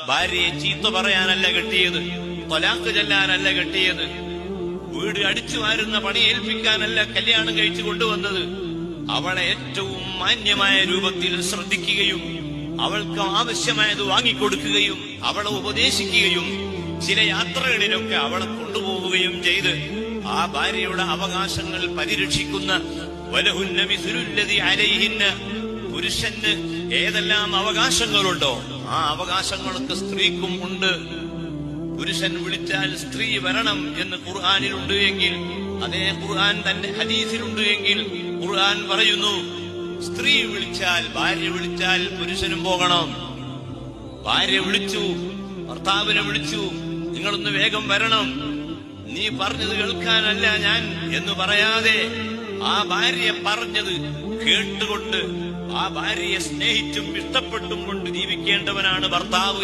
ഭാര്യയെ ചീത്ത പറയാനല്ല കെട്ടിയത്, ത്വലാഖ് ചൊല്ലാനല്ല കെട്ടിയത്, വീട് അടിച്ചു വാരുന്ന പണി ഏൽപ്പിക്കാനല്ല കല്യാണം കഴിച്ചു കൊണ്ടുവന്നത്. അവളെ ഏറ്റവും മാന്യമായ രൂപത്തിൽ ശ്രദ്ധിക്കുകയും അവൾക്ക് ആവശ്യമായത് വാങ്ങിക്കൊടുക്കുകയും അവളെ ഉപദേശിക്കുകയും ചില യാത്രകളിലൊക്കെ അവളെ കൊണ്ടുപോവുകയും ചെയ്ത് ആ ഭാര്യയുടെ അവകാശങ്ങൾ പരിരക്ഷിക്കുന്ന വലഹുന്ന മിസ്ലുല്ലദി അലൈഹിന്ന, പുരുഷന് ഏതെല്ലാം അവകാശങ്ങളുണ്ടോ ആ അവകാശങ്ങളൊക്കെ സ്ത്രീക്കും ഉണ്ട്. പുരുഷൻ വിളിച്ചാൽ സ്ത്രീ വരണം എന്ന് ഖുർആനിലുണ്ട് എങ്കിൽ, അതേ ഖുർആൻ തന്റെ ഹദീസിലുണ്ട് എങ്കിൽ ഖുർആൻ പറയുന്നു, സ്ത്രീ വിളിച്ചാൽ, ഭാര്യ വിളിച്ചാൽ പുരുഷനും പോകണം. ഭാര്യ വിളിച്ചു, ഭർത്താവിനെ വിളിച്ചു, നിങ്ങളൊന്ന് വേഗം വരണം, നീ പറഞ്ഞത് കേൾക്കാനല്ല ഞാൻ എന്ന് പറയാതെ ആ ഭാര്യ പറഞ്ഞത് കേട്ടുകൊണ്ട് ആ ഭാര്യയെ സ്നേഹിച്ചും ഇഷ്ടപ്പെട്ടും കൊണ്ട് ജീവിക്കേണ്ടവനാണ് ഭർത്താവ്.